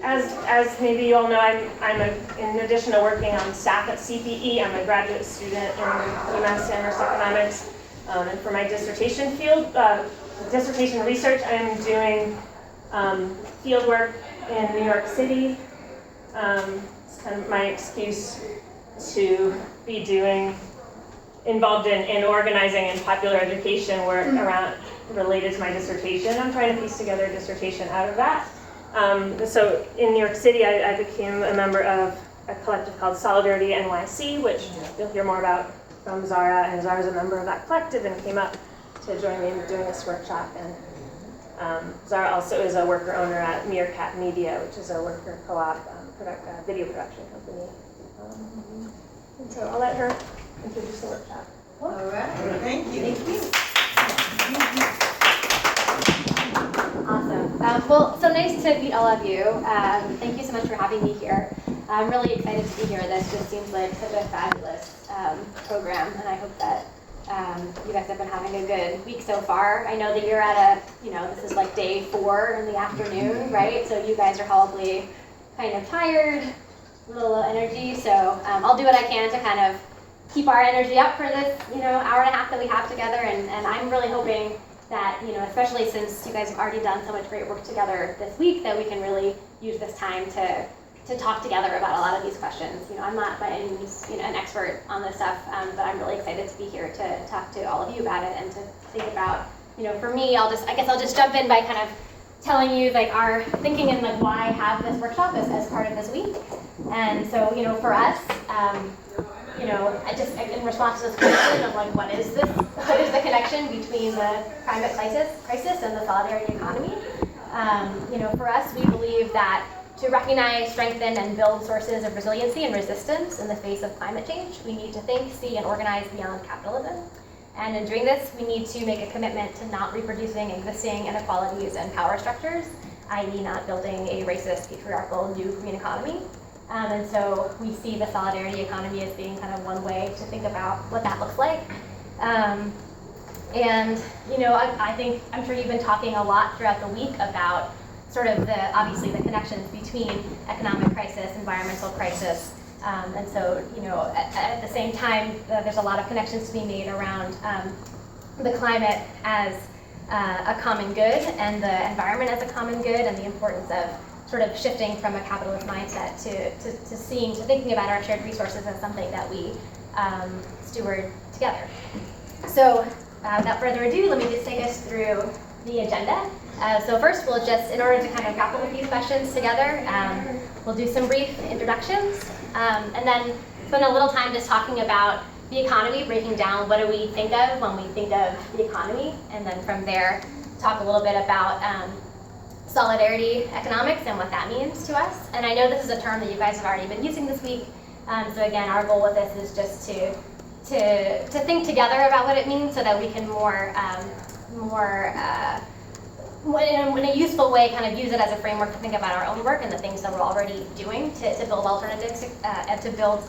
as maybe you all know, in addition to working on staff at CPE, I'm a graduate student in UMass Amherst Economics. And for my dissertation dissertation research, I'm doing field work in New York City. It's kind of my excuse to be involved in organizing and popular education work related to my dissertation. I'm trying to piece together a dissertation out of that. So in New York City, I became a member of a collective called Solidarity NYC, which you'll hear more about from Zara, and Zara's a member of that collective and came up to join me in doing this workshop. And Zara also is a worker owner at Meerkat Media, which is a worker co-op video production company. And so I'll let her introduce the workshop. All right. Thank you. Thank you. Awesome. Well, so nice to meet all of you. Thank you so much for having me here. I'm really excited to be here. This just seems like such a fabulous program, and I hope that you guys have been having a good week so far. I know that you're at this is like day 4 in the afternoon, right? So you guys are probably kind of tired, a little low energy. So I'll do what I can to kind of keep our energy up for this, hour and a half that we have together. And I'm really hoping that, especially since you guys have already done so much great work together this week, that we can really use this time to talk together about a lot of these questions. I'm not by any means an expert on this stuff, but I'm really excited to be here to talk to all of you about it and to think about, for me, I guess I'll just jump in by kind of telling you like our thinking and like why have this workshop as part of this week. And so, for us, I just in response to this question of like, what is the connection between the climate crisis and the solidarity economy? For us, we believe that to recognize, strengthen, and build sources of resiliency and resistance in the face of climate change, we need to think, see, and organize beyond capitalism. And in doing this, we need to make a commitment to not reproducing existing inequalities and power structures, i.e. not building a racist, patriarchal, new green economy. And so we see the solidarity economy as being kind of one way to think about what that looks like. I think, I'm sure you've been talking a lot throughout the week about sort of obviously the connections between economic crisis, environmental crisis, and so, at the same time, there's a lot of connections to be made around the climate as a common good and the environment as a common good, and the importance of sort of shifting from a capitalist mindset to thinking about our shared resources as something that we steward together. So without further ado, let me just take us through the agenda. So first, we'll just, in order to kind of grapple with these questions together, we'll do some brief introductions, and then spend a little time just talking about the economy, breaking down what do we think of when we think of the economy, and then from there, talk a little bit about solidarity economics and what that means to us. And I know this is a term that you guys have already been using this week, so again, our goal with this is just to think together about what it means so that we can in a useful way, kind of use it as a framework to think about our own work and the things that we're already doing to build alternatives and to build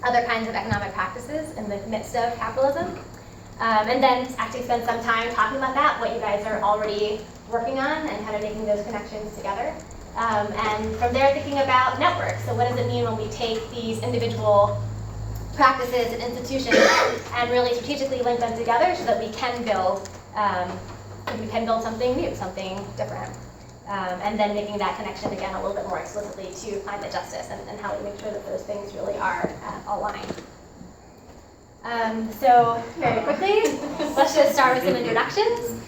other kinds of economic practices in the midst of capitalism. And then actually spend some time talking about that, what you guys are already working on and kind of making those connections together. And from there, thinking about networks. So what does it mean when we take these individual practices and institutions and really strategically link them together so that we can build something new, something different. And then making that connection again a little bit more explicitly to climate justice and how we make sure that those things really are aligned. So very quickly, let's just start with some introductions.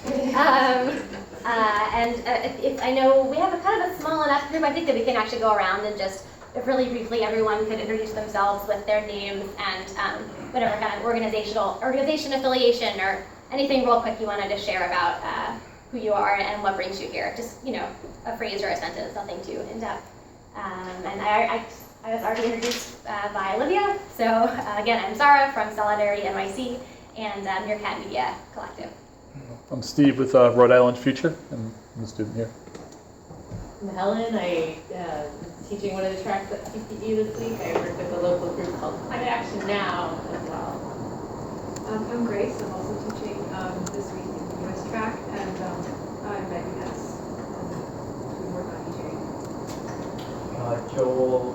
If I know we have a kind of a small enough group, I think that we can actually go around and just, if really briefly, everyone could introduce themselves with their names and whatever kind of organization affiliation or anything real quick you wanted to share about who you are and what brings you here. Just, a phrase or a sentence, nothing too in-depth. And I was already introduced by Olivia. So again, I'm Zara from Solidarity NYC and Meerkat Media Collective. I'm Steve with Rhode Island Future, and I'm a student here. I'm Helen. I'm teaching one of the tracks at CPE this week. I work with a local group called Climate Action Now as well. I'm Grace. I'm also teaching this week in the US track, and I'm at UMass. We work on engineering. Joel,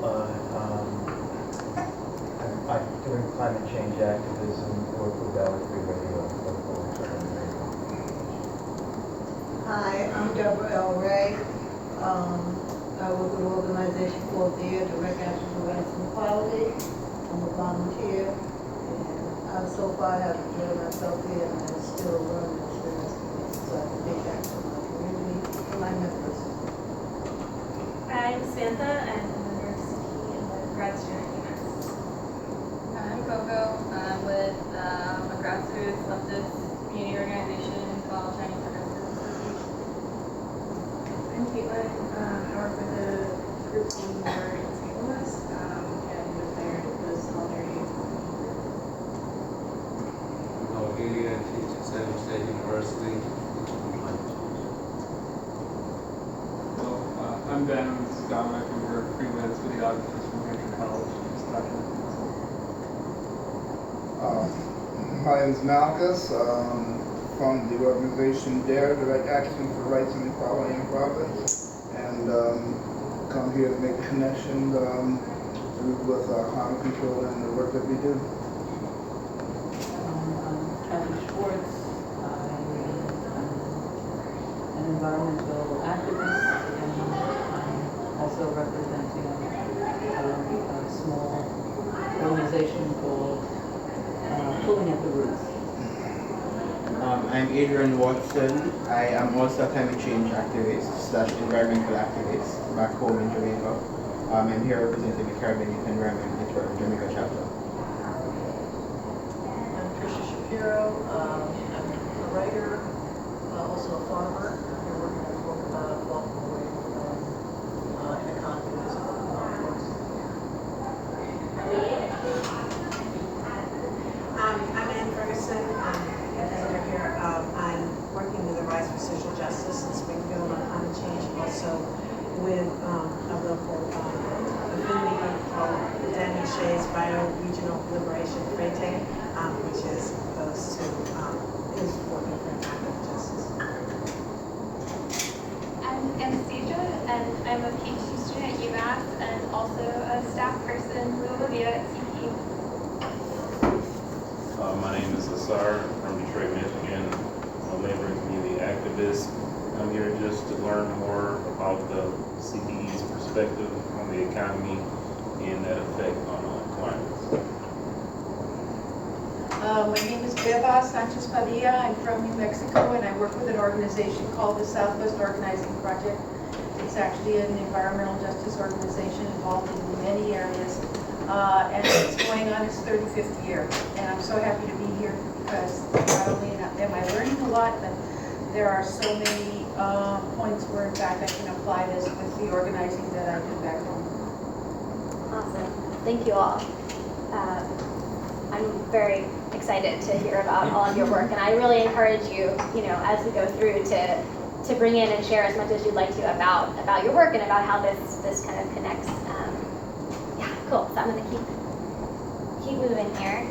I'm doing climate change activism, work with Valley Free Radio, local alternative radio. Hi, I'm Debra L. I work with an organization called Direct Action for Rights and Equality. I'm a volunteer, and so far I have enjoyed myself here, and I'm still learning experience, so I can take back to my community, to my members. I'm Samantha, and I'm a nurse in the grad student at UMass. I'm Coco. I'm with a grassroots leftist community organization called Chinese Progressive Association. I'm Caitlin. I work with a group team here in St. Louis, and with the Solidarity. Olivia and teach at San State University. I'm Ben, and this is Dominic, and we're freelance videographers from Hampshire College. Just documenting My name is Malchus, from the organization Direct Action for Rights and Equality and Profit, and come here to make a connection with harm people and the work that we do. I'm Stewards. I'm an environmental activist, and I'm also representing a small organization called Pulling at the Roots. I'm Adrian Watson. I am also a climate change activist / environmental activist back home in Jamaica. I'm here representing the Caribbean Youth Environment Network Jamaica chapter. I'm Tricia Shapiro. I'm a writer, also a farmer. I'm here working on a book about walking away from inequalities. I'm Ann Ferguson. I'm an editor here. I'm working with the Rise for Social Justice in Springfield on climate change, also with a local affinity group called the Daniel Shays Bio-Regional Liberation Frente, which is opposed to, is working for environmental justice. I'm Anastasia, and I'm a PhD student at UMass, and also a staff person with Olivia at CPE. My name is Asar from Detroit, Michigan. I'm a labor and community activist. I'm here just to learn more about the CPE's perspective on the economy and that effect on climate. My name is Beba Sanchez Padilla. I'm from New Mexico, and I work with an organization called the Southwest Organizing Project. It's actually an environmental justice organization involved in many areas. And it's going on its 35th year. And I'm so happy to be here because not only am I learning a lot, but there are so many points where in fact I can apply this with the organizing that I do back home. Awesome. Thank you all. I'm very excited to hear about all of your work, and I really encourage you, as we go through to bring in and share as much as you'd like to about your work and about how this kind of connects. Cool. So I'm going to keep moving here.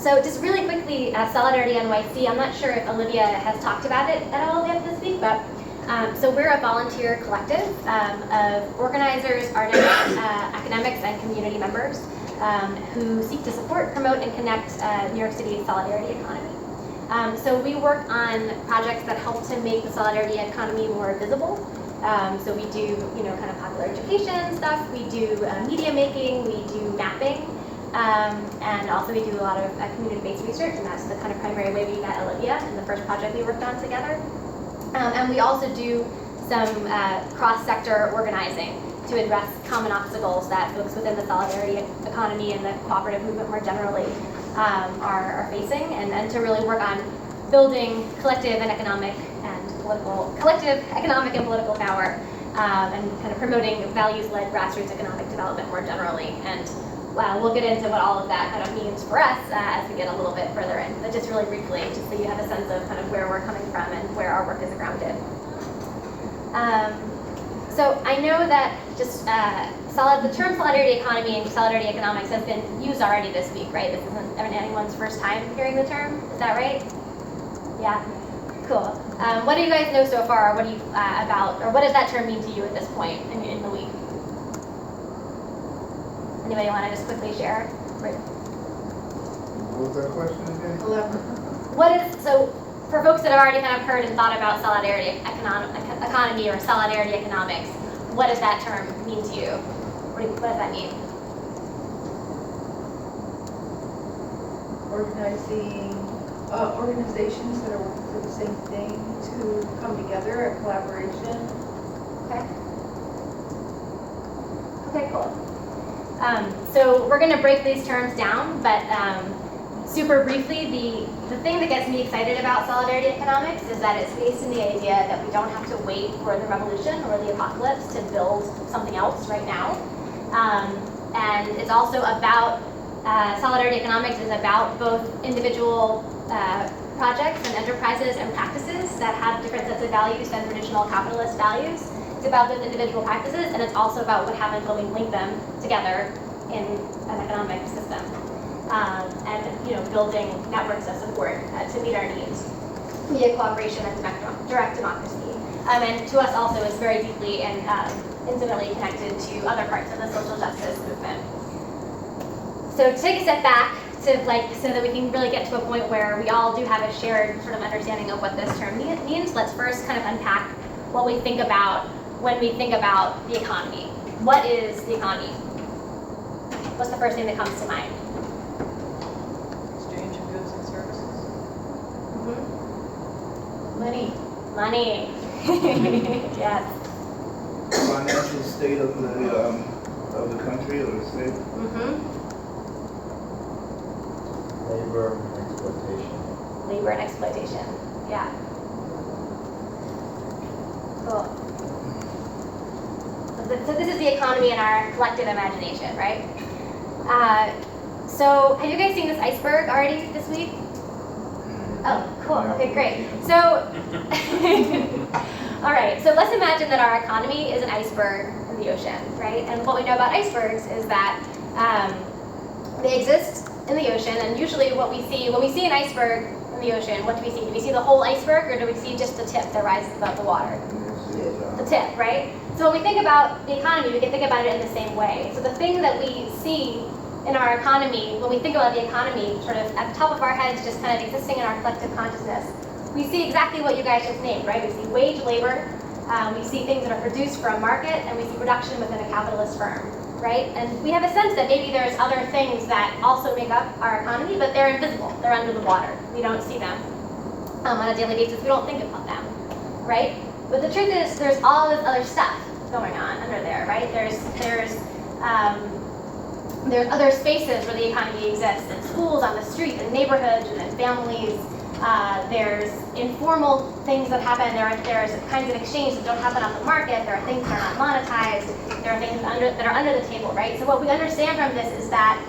So just really quickly, Solidarity NYC. I'm not sure if Olivia has talked about it at all yet this week, but so we're a volunteer collective of organizers, artists, academics, and community members who seek to support, promote, and connect New York City's solidarity economy. So we work on projects that help to make the solidarity economy more visible. So we do, kind of popular education stuff. We do media making. We do mapping, and also we do a lot of community-based research. And that's the kind of primary way we met Olivia in the first project we worked on together. And we also do some cross-sector organizing to address common obstacles that folks within the solidarity economy and the cooperative movement more generally are facing, and to really work on building collective economic and political power, and kind of promoting values-led grassroots economic development more generally. And we'll get into what all of that kind of means for us as we get a little bit further in. But just really briefly, just so you have a sense of kind of where we're coming from and where our work is grounded. So I know that just the term solidarity economy and solidarity economics has been used already this week, right? This isn't anyone's first time hearing the term. Is that right? Yeah. Cool. What do you guys know so far? What do you what does that term mean to you at this point in the week? Anybody want to just quickly share? What was that question again? What is, so for folks that have already kind of heard and thought about solidarity economy or solidarity economics, what does that term mean to you? What does that mean? Organizing organizations that are working for the same thing to come together, a collaboration. Okay. Okay, cool. So we're going to break these terms down, but super briefly, the thing that gets me excited about solidarity economics is that it's based in the idea that we don't have to wait for the revolution or the apocalypse to build something else right now. And it's also about, solidarity economics is about both individual projects and enterprises and practices that have different sets of values than traditional capitalist values. It's about those individual practices, and it's also about what happens when we link them together in an economic system. And building networks of support to meet our needs via cooperation and direct democracy. And to us also is very deeply and intimately connected to other parts of the social justice movement. So to take a step back to so that we can really get to a point where we all do have a shared sort of understanding of what this term means, let's first kind of unpack what we think about when we think about the economy. What is the economy? What's the first thing that comes to mind? Exchange of goods and services. Money. Money. Yes. Financial state of the country or the state. Labor and exploitation. Labor and exploitation. Yeah. Cool. So this is the economy in our collective imagination, right? So have you guys seen this iceberg already this week? Oh, cool. Okay, great. So, all right. So let's imagine that our economy is an iceberg in the ocean, right? And what we know about icebergs is that they exist in the ocean, and usually what we see when we see an iceberg in the ocean, what do we see? Do we see the whole iceberg, or do we see just the tip that rises above the water? The tip, right? So when we think about the economy, we can think about it in the same way. So the thing that we see in our economy, when we think about the economy, sort of at the top of our heads, just kind of existing in our collective consciousness, we see exactly what you guys just named, right? We see wage labor, we see things that are produced for a market, and we see production within a capitalist firm, right? And we have a sense that maybe there's other things that also make up our economy, but they're invisible. They're under the water. We don't see them on a daily basis. We don't think about them, right? But the truth is, there's all this other stuff going on under there, right? There's other spaces where the economy exists, in schools, on the street, in neighborhoods, and in families. There's informal things that happen. There's kinds of exchange that don't happen on the market. There are things that are not monetized. There are things that are under the table, right? So what we understand from this is that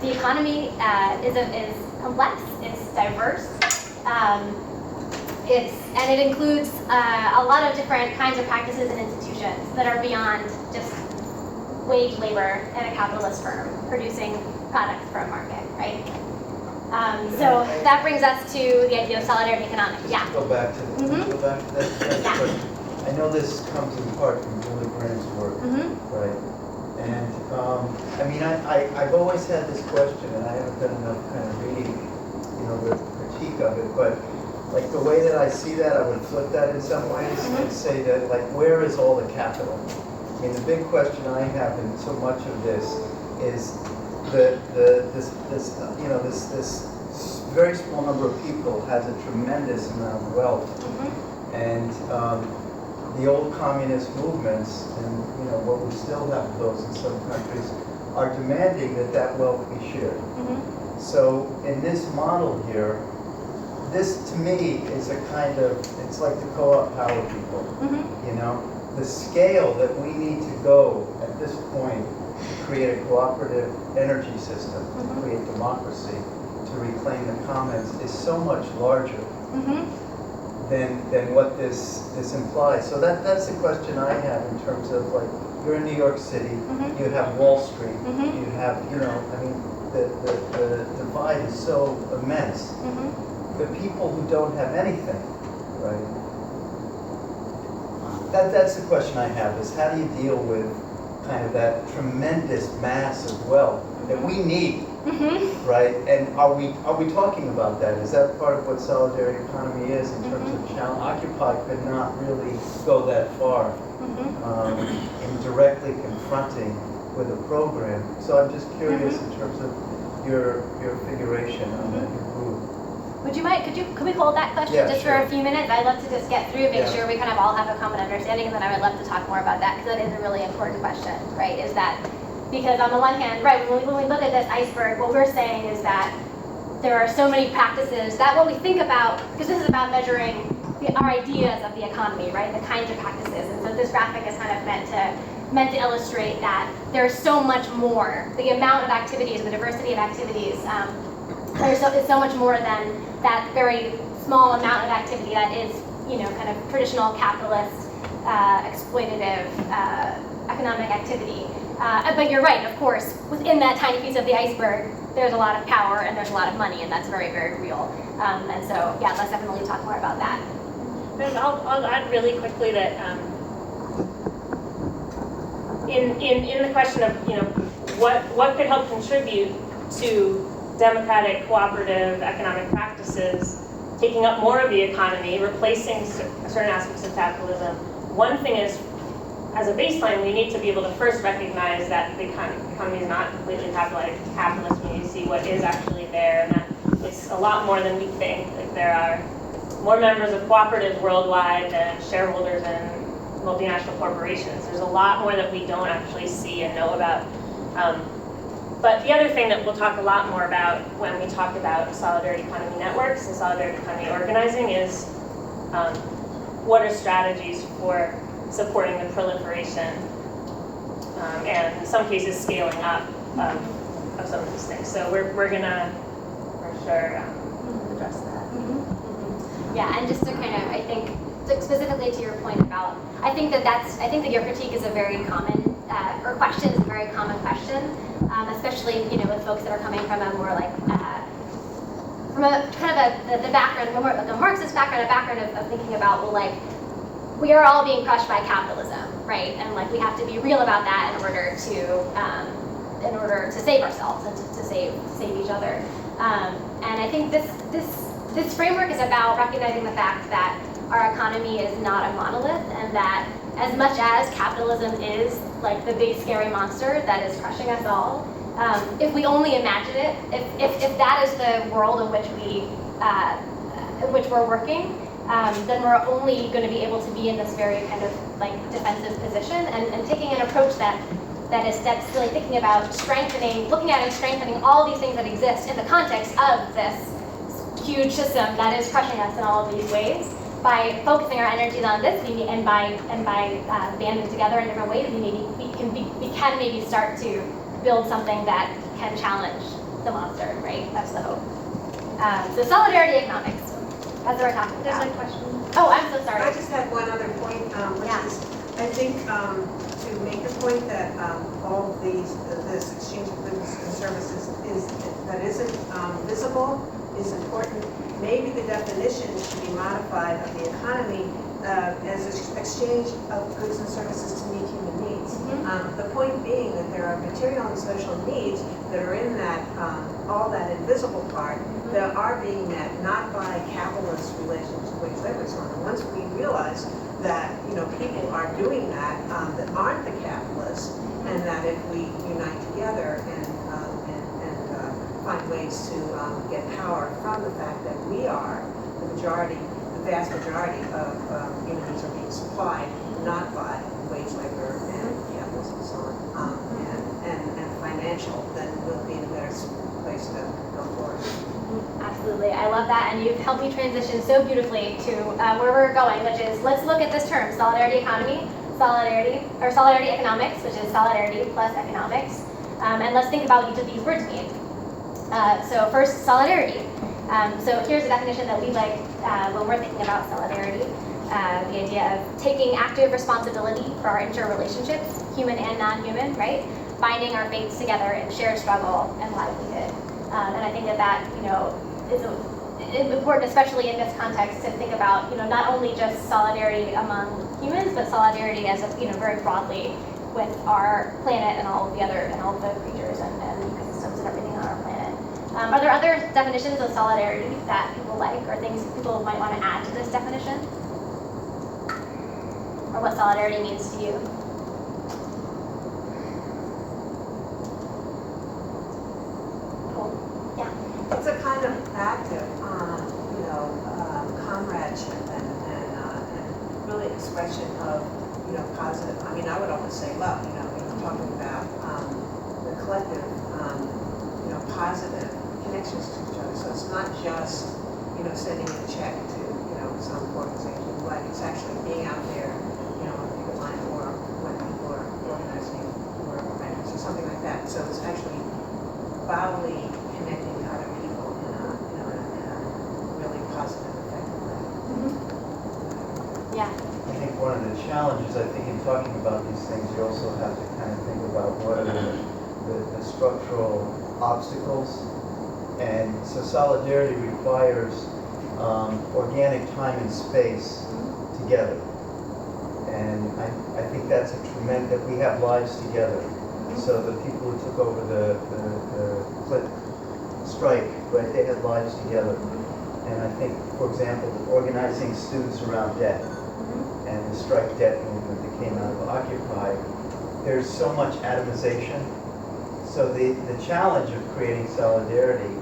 the economy is complex. It's diverse. And it includes a lot of different kinds of practices and institutions that are beyond just wage labor in a capitalist firm producing products for a market, right? So that brings us to the idea of solidarity economics. Yeah. Go back to that. Yeah. I know this comes in part from Julie Graham's work, right? And I mean, I've always had this question, and I haven't done enough kind of reading, the critique of it, but like the way that I see that, I would flip that in some ways and say that, like, where is all the capital? I mean, the big question I have in so much of this is this very small number of people has a tremendous amount of wealth, and the old communist movements, and what we still have of those in some countries, are demanding that wealth be shared. So in this model here, this to me is a kind of, it's like the co-op power people, the scale that we need to go at this point to create a cooperative energy system, to create democracy, to reclaim the commons is so much larger than what this implies. So that's the question I have in terms of, like, you're in New York City, you have Wall Street, you have, I mean, the divide is so immense. The people who don't have anything, right? That's the question I have, is how do you deal with kind of that tremendous mass of wealth that we need, Mm-hmm. right? And are we talking about that? Is that part of what solidarity economy is in terms of challenge? Occupy could not really go that far in directly confronting with a program. So I'm just curious in terms of your figuration on that group. Would you mind, could we hold that question just for a few minutes? I'd love to just get through, make sure we kind of all have a common understanding, and then I would love to talk more about that, because that is a really important question, right? Is that, because on the one hand, right, when we look at this iceberg, what we're saying is that there are so many practices that when we think about, because this is about measuring our ideas of the economy, right, the kinds of practices, and so this graphic is kind of meant to illustrate that there's so much more. The amount of activities, the diversity of activities, is so much more than that very small amount of activity that is, kind of traditional capitalist, exploitative economic activity. But you're right, of course, within that tiny piece of the iceberg, there's a lot of power and there's a lot of money, and that's very, very real. And so, yeah, let's definitely talk more about that. And I'll add really quickly that in the question of what could help contribute to democratic, cooperative economic practices, taking up more of the economy, replacing certain aspects of capitalism. One thing is, as a baseline, we need to be able to first recognize that the economy is not completely capitalist. We need to see what is actually there, and that it's a lot more than we think. Like, there are more members of cooperatives worldwide than shareholders in multinational corporations. There's a lot more that we don't actually see and know about. But the other thing that we'll talk a lot more about when we talk about solidarity economy networks and solidarity economy organizing is what are strategies for supporting the proliferation and in some cases scaling up of some of these things. So we're gonna for sure address that. Yeah, and just to kind of, I think, specifically to your point about, I think that your critique is a very common, or question is a very common question, especially, with folks that are coming from a more like, from a kind of the background, more like a Marxist background, a background of thinking about, well, like, we are all being crushed by capitalism, right? And like, we have to be real about that in order to save ourselves and to save each other. And I think this framework is about recognizing the fact that our economy is not a monolith, and that as much as capitalism is like the big scary monster that is crushing us all, if we only imagine it, if that is the world in which we're working, then we're only going to be able to be in this very kind of like defensive position, and taking an approach that's really thinking about looking at and strengthening all these things that exist in the context of this huge system that is crushing us in all of these ways. By focusing our energies on this, and by banding together in different ways, we can maybe start to build something that can challenge the monster, right? That's the hope. So solidarity economics. That's what we're talking about. There's a question. Oh, I'm so sorry. I just had one other point, which is, I think, to make the point that all of this exchange of goods and services that isn't visible is important. Maybe the definition should be modified of the economy as an exchange of goods and services to meet human needs. The point being that there are material and social needs that are in that, all that invisible part that are being met not by capitalist relations to wage labor and so on. And once we realize that people are doing that that aren't the capitalists, and that if we unite together and find ways to get power from the fact that we are the vast majority of human needs are being supplied not by wage labor and capitalism and so on, and financial, then we'll be in a better place to go forward. Absolutely, I love that, and you've helped me transition so beautifully to where we're going, which is, let's look at this term, solidarity economy, solidarity economics, which is solidarity plus economics, and let's think about what each of these words mean. So first, solidarity. So here's a definition that we like when we're thinking about solidarity. The idea of taking active responsibility for our interrelationships, human and non-human, right? Binding our fates together in shared struggle and livelihood. And I think that is important, especially in this context, to think about not only just solidarity among humans, but solidarity as a very broadly with our planet and all of the creatures and ecosystems and everything on our planet. Are there other definitions of solidarity that people like, or things people might want to add to this definition? Or what solidarity means to you? Cool. Yeah. It's a kind of active, comradeship and really expression of, positive. I mean, I would almost say love. We're talking about the collective, positive connections to each other. So it's not just, sending a check to, some organization, but it's actually being out there, on the line or when people are organizing or events or something like that. So it's actually bodily connecting to other people in a really positive, effective way. Yeah. I think one of the challenges, in talking about these things, you also have to kind of think about what are the structural obstacles. And so solidarity requires organic time and space together. And I think that's a tremendous, that we have lives together. So the people who took over the Clinton strike, right, they had lives together. And I think, for example, organizing students around debt and the strike debt movement that came out of Occupy, there's so much atomization. So the challenge of creating solidarity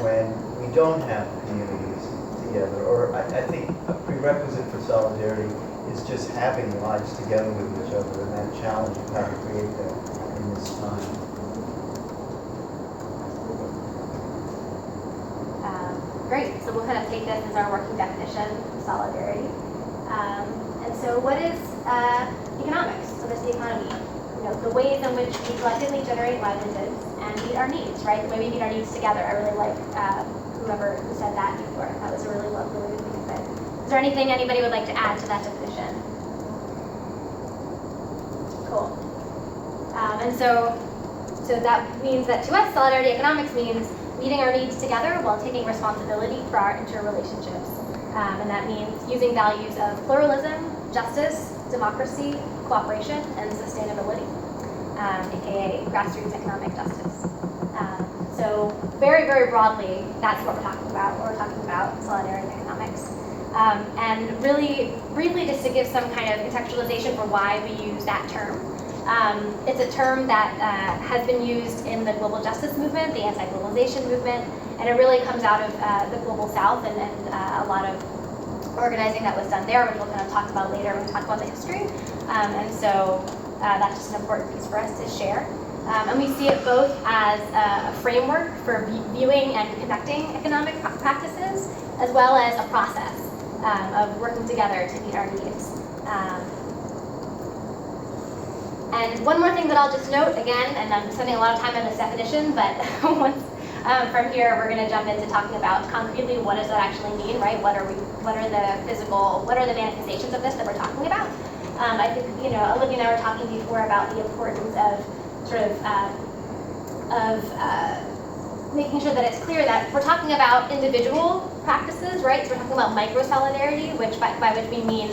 when we don't have communities together, or I think a prerequisite for solidarity is just having lives together with each other, and that challenge of how to create that in this time. Great, so we'll kind of take this as our working definition of solidarity. And so what is economics? So there's the economy. The ways in which we collectively generate livelihoods and meet our needs, right? The way we meet our needs together. I really like who said that before. That was a really good thing to say. Is there anything anybody would like to add to that definition? Cool. And so that means that to us, solidarity economics means meeting our needs together while taking responsibility for our interrelationships. And that means using values of pluralism, justice, democracy, cooperation, and sustainability, aka grassroots economic justice. So very, very broadly, that's what we're talking about when we're talking about solidarity economics. And really briefly, just to give some kind of contextualization for why we use that term. It's a term that has been used in the global justice movement, the anti-globalization movement, and it really comes out of the global south and a lot of organizing that was done there, which we'll kind of talk about later when we talk about the history. And so that's just an important piece for us to share. And we see it both as a framework for viewing and conducting economic practices, as well as a process of working together to meet our needs. And one more thing that I'll just note, again, and I'm spending a lot of time on this definition, but once from here we're going to jump into talking about concretely what does that actually mean, right? What are the manifestations of this that we're talking about? I think, Olivia and I were talking before about the importance of making sure that it's clear that we're talking about individual practices, right? So we're talking about micro-solidarity, by which we mean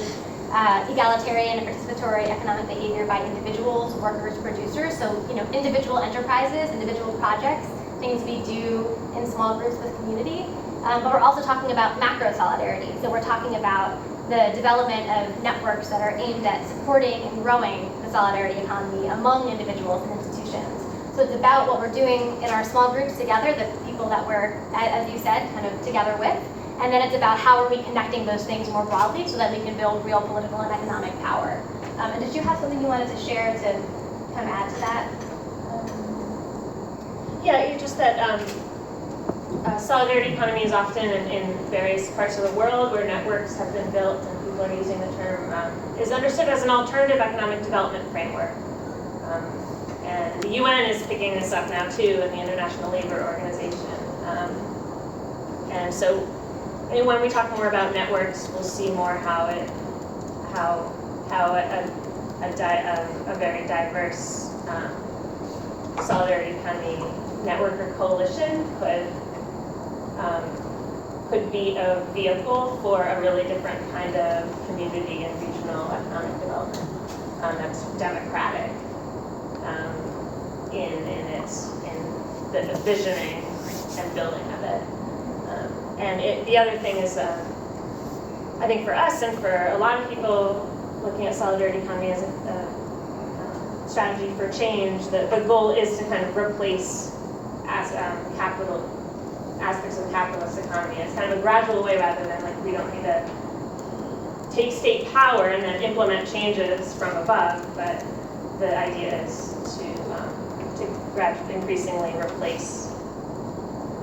egalitarian and participatory economic behavior by individuals, workers, producers. So, individual enterprises, individual projects, things we do in small groups with community. But we're also talking about macro-solidarity. So we're talking about the development of networks that are aimed at supporting and growing the solidarity economy among individuals and institutions. So it's about what we're doing in our small groups together, the people that we're, as you said, kind of together with. And then it's about how are we connecting those things more broadly so that we can build real political and economic power. And did you have something you wanted to share to kind of add to that? Yeah, just that solidarity economy is often in various parts of the world where networks have been built and people are using the term, is understood as an alternative economic development framework. And the UN is picking this up now too, and the International Labor Organization. And so when we talk more about networks, we'll see more how a very diverse solidarity economy network or coalition could be a vehicle for a really different kind of community and regional economic development that's democratic the visioning and building of it. The other thing is, I think for us and for a lot of people looking at solidarity economy as a strategy for change, the goal is to kind of replace aspects of the capitalist economy. It's kind of a gradual way rather than like we don't need to take state power and then implement changes from above, but the idea is to gradually, increasingly replace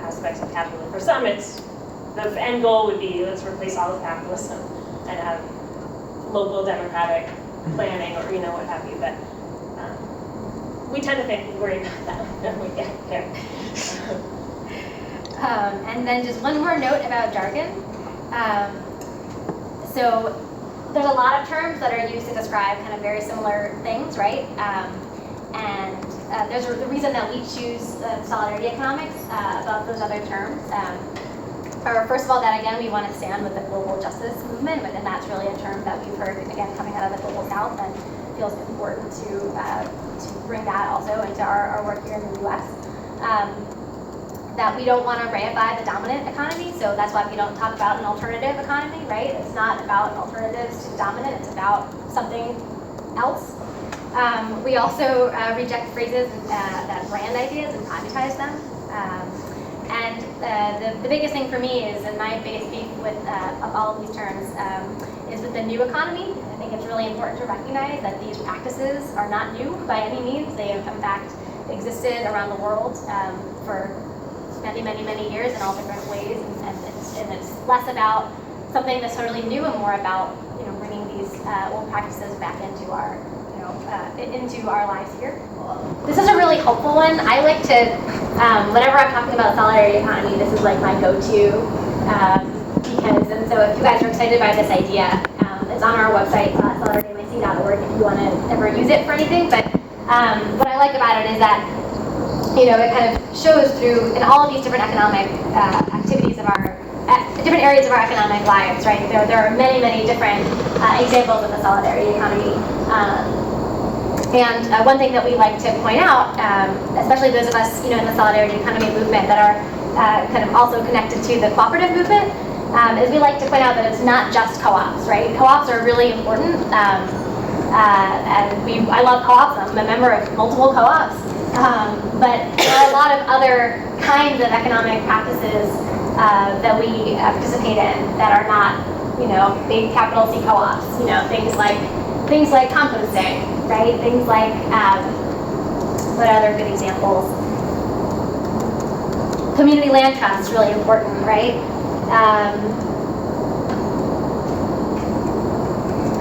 aspects of capitalism. For some, the end goal would be let's replace all of capitalism and have local democratic planning or what have you. But we tend to worry about that when we get there. And then just one more note about jargon. So there's a lot of terms that are used to describe kind of very similar things, right? There's the reason that we choose solidarity economics above those other terms. First of all, that again, we want to stand with the global justice movement, and that's really a term that we've heard, again, coming out of the global south, and feels important to bring that also into our work here in the US. That we don't want to reify the dominant economy, so that's why we don't talk about an alternative economy, right? It's not about alternatives to dominant, it's about something else. We also reject phrases that brand ideas and privatize them. The biggest thing for me is, and my biggest beef with of all of these terms, is with the new economy. I think it's really important to recognize that these practices are not new by any means. They have in fact existed around the world for many, many, many years in all different ways, and it's less about something that's totally new and more about bringing these old practices back into our into our lives here. This is a really helpful one. I like to, whenever I'm talking about solidarity economy, this is like my go-to and so if you guys are excited by this idea, it's on our website, solidaritynyc.org, if you want to ever use it for anything. But what I like about it is that it kind of shows through in all of these different economic activities of our different areas of our economic lives, right? There are many, many different examples of the solidarity economy. One thing that we like to point out, especially those of us, in the solidarity economy movement that are kind of also connected to the cooperative movement, is we like to point out that it's not just co-ops, right? Co-ops are really important, and I love co-ops. I'm a member of multiple co-ops, but there are a lot of other kinds of economic practices that we participate in that are not, big capital C co-ops. Things like composting, right? Things like what other good examples? Community land trust is really important, right?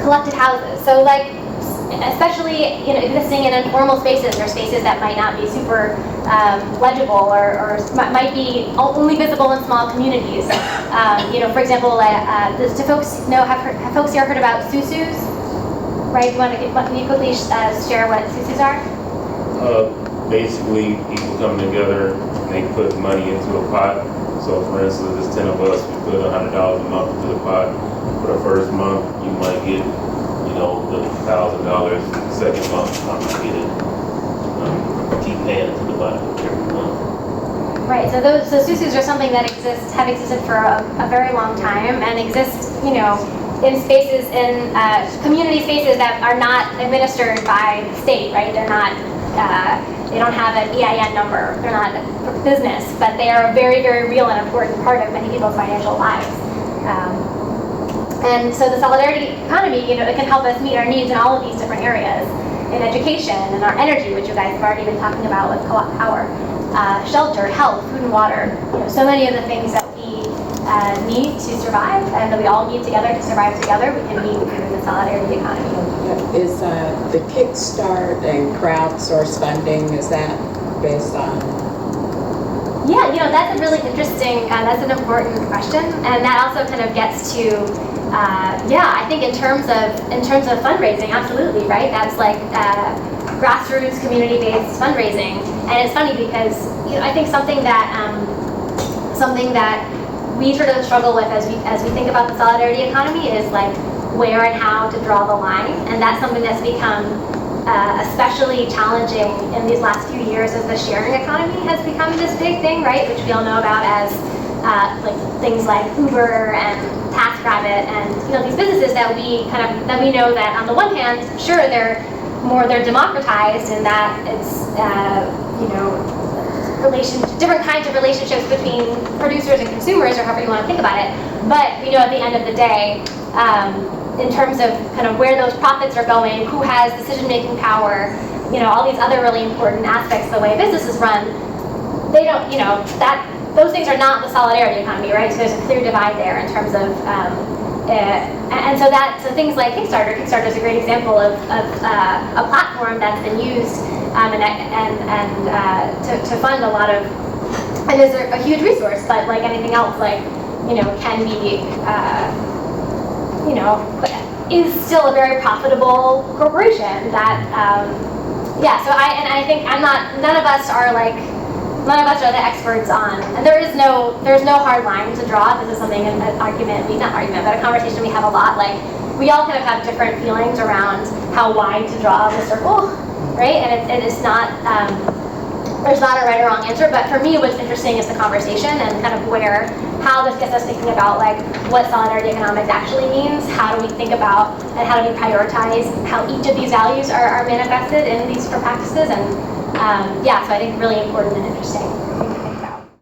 Collected houses. So especially existing in informal spaces or spaces that might not be super legible or might be only visible in small communities. For example, do folks have folks here heard about susus? Right? Can you quickly share what susus are? Basically, people come together and they put money into a pot. So for instance, there's 10 of us, we put $100 a month into the pot. For the first month, you might get, the $1,000. Second month, you might get it. Keep paying into the pot every month. Right. So susus are something that have existed for a very long time and exist, in spaces, in community spaces that are not administered by the state, right? They're not, they don't have an EIN number. They're not a business, but they are a very, very real and important part of many people's financial lives. And so the solidarity economy, it can help us meet our needs in all of these different areas. In education, and our energy, which you guys have already been talking about with co-op power, shelter, health, food and water, so many of the things that we need to survive and that we all need together to survive together, we can meet through the solidarity economy. Is the Kickstart and crowdsource funding, is that based on? Yeah, that's a really interesting, that's an important question, and that also kind of gets to, I think in terms of fundraising, absolutely, right? That's like grassroots, community-based fundraising, and it's funny because I think something that we sort of struggle with as we think about the solidarity economy is where and how to draw the line, and that's something that's become especially challenging in these last few years as the sharing economy has become this big thing, right? Which we all know about as like things like Uber and TaskRabbit, and these businesses that we know that on the one hand, sure, they're democratized in that it's different kinds of relationships between producers and consumers, or however you want to think about it. But we know at the end of the day, in terms of kind of where those profits are going, who has decision-making power, all these other really important aspects of the way businesses run, they don't, those things are not the solidarity economy, right? So there's a clear divide there in terms of, so things like Kickstarter is a great example of a platform that's been used to fund a lot of, and is a huge resource, but like anything else, can be, is still a very profitable corporation that, so I think none of us are the experts on, and there's no hard line to draw. This is something, a conversation we have a lot, we all kind of have different feelings around how wide to draw the circle, right? And it's not, there's not a right or wrong answer, but for me what's interesting is the conversation and kind of how this gets us thinking about what solidarity economics actually means, how do we think about and how do we prioritize how each of these values are manifested in these different practices, and so I think really important and interesting.